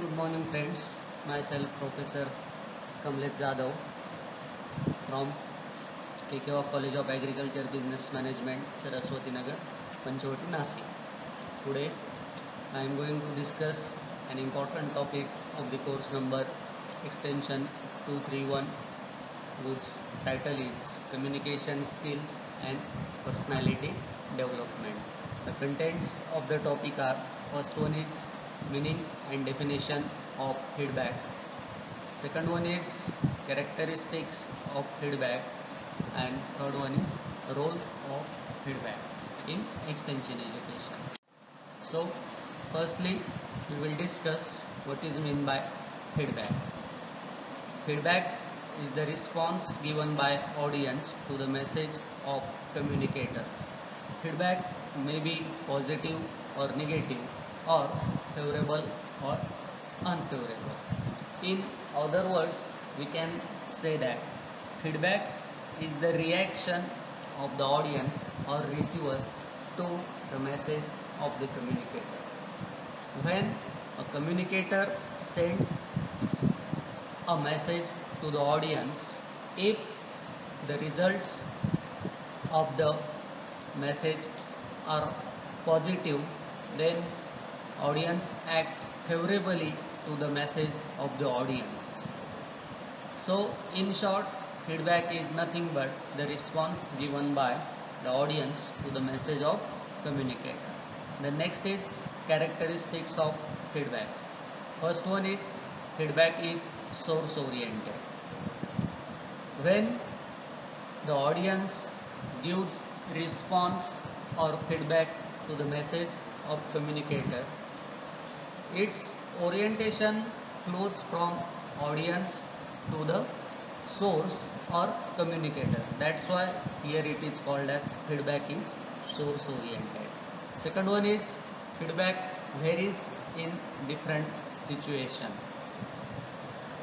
Good morning, friends. Myself, Professor Kamlesh Jadhav from KKO College of Agriculture Business Management, Saraswati Nagar, Panchvati, Nasik. Today, I am going to discuss an important topic of the course number extension 231, whose title is Communication Skills and Personality Development. The contents of the topic are: first one is meaning and definition of feedback. Second one is characteristics of feedback, and third one is role of feedback in extension education. So, firstly, we will discuss what is meant by feedback. Feedback is the response given by audience to the message of communicator. Feedback may be positive or negative, or favorable or unfavorable. In other words, we can say that feedback is the reaction of the audience or receiver to the message of the communicator. When a communicator sends a message to the audience, if the results of the message are positive, then audience act favorably to the message of the audience. So, in short, feedback is nothing but the response given by the audience to the message of communicator. The next is characteristics of feedback. First one is feedback is source oriented. When the audience gives response or feedback to the message of communicator, its orientation flows from audience to the source or communicator. That's why here it is called as feedback is source oriented. Second one is feedback varies in different situation.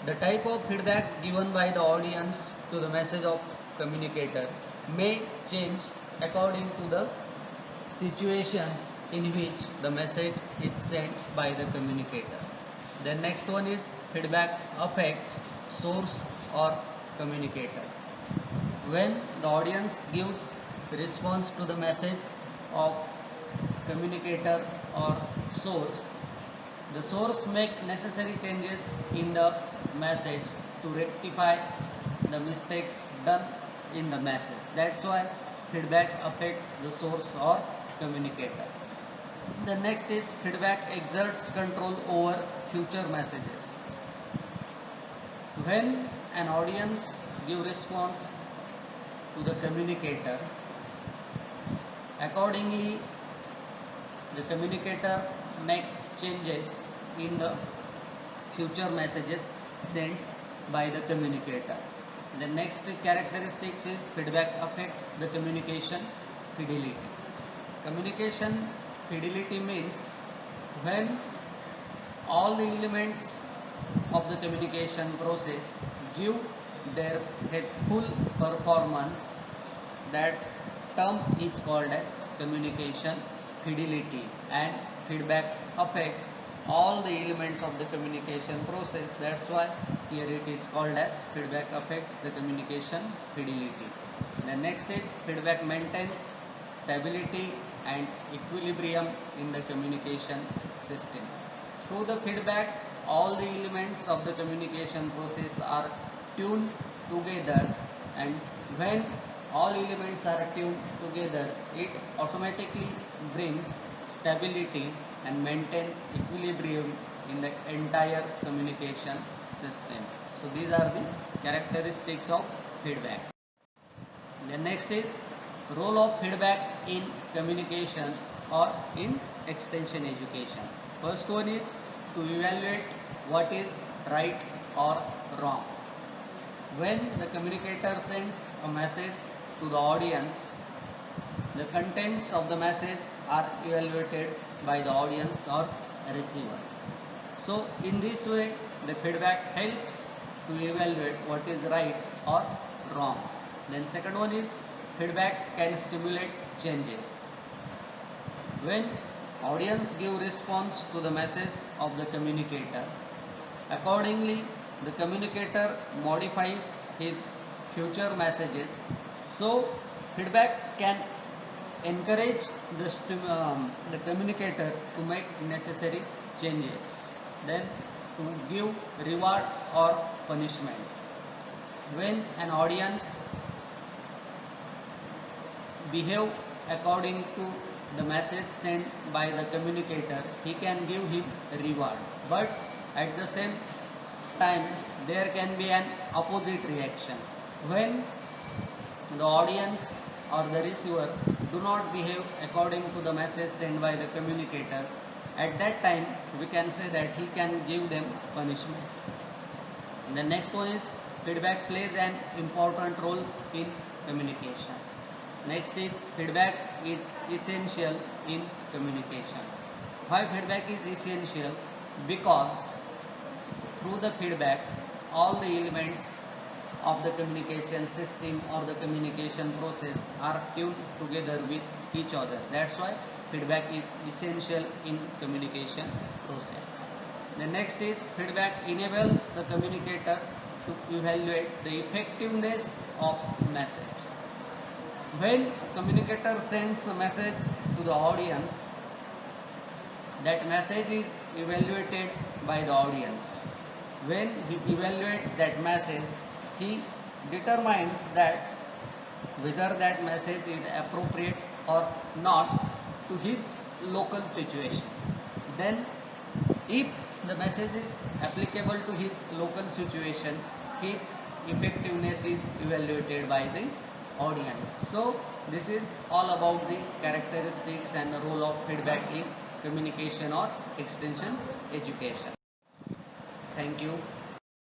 The type of feedback given by the audience to the message of communicator may change according to the situations in which the message is sent by the communicator. The next one is feedback affects source or communicator. When the audience gives response to the message of communicator or source, the source make necessary changes in the message to rectify the mistakes done in the message. That's why feedback affects the source or communicator. The next is feedback exerts control over future messages. When an audience give response to the communicator, accordingly the communicator make changes in the future messages sent by the communicator. The next characteristics is feedback affects the communication fidelity. Communication fidelity means when all the elements of the communication process give their full performance, that term is called as communication fidelity, and feedback affects all the elements of the communication process. That's why here it is called as feedback affects the communication fidelity. The next is feedback maintains stability and equilibrium in the communication system. Through the feedback, all the elements of the communication process are tuned together, and when all elements are tuned together, it automatically brings stability and maintain equilibrium in the entire communication system. So these are the characteristics of feedback. The next is role of feedback in communication or in extension education. First one is to evaluate what is right or wrong. When the communicator sends a message to the audience, the contents of the message are evaluated by the audience or receiver. So in this way, the feedback helps to evaluate what is right or wrong. Then second one is feedback can stimulate changes. When Audience give response to the message of the communicator. Accordingly, the communicator modifies his future messages. So, feedback can encourage the communicator to make necessary changes. Then, to give reward or punishment. When an audience behave according to the message sent by the communicator, he can give him reward. But at the same time, there can be an opposite reaction. When the audience or the receiver do not behave according to the message sent by the communicator, at that time we can say that he can give them punishment. The next one is feedback plays an important role in communication. Next is feedback is essential in communication. Why feedback is essential? Because through the feedback, all the elements of the communication system or the communication process are tuned together with each other. That's why feedback is essential in communication process. The next is feedback enables the communicator to evaluate the effectiveness of message. When a communicator sends a message to the audience, that message is evaluated by the audience. When he evaluates that message, he determines that whether that message is appropriate or not to his local situation. Then, if the message is applicable to his local situation, its effectiveness is evaluated by the audience. So, this is all about the characteristics and the role of feedback in communication or extension education. Thank you.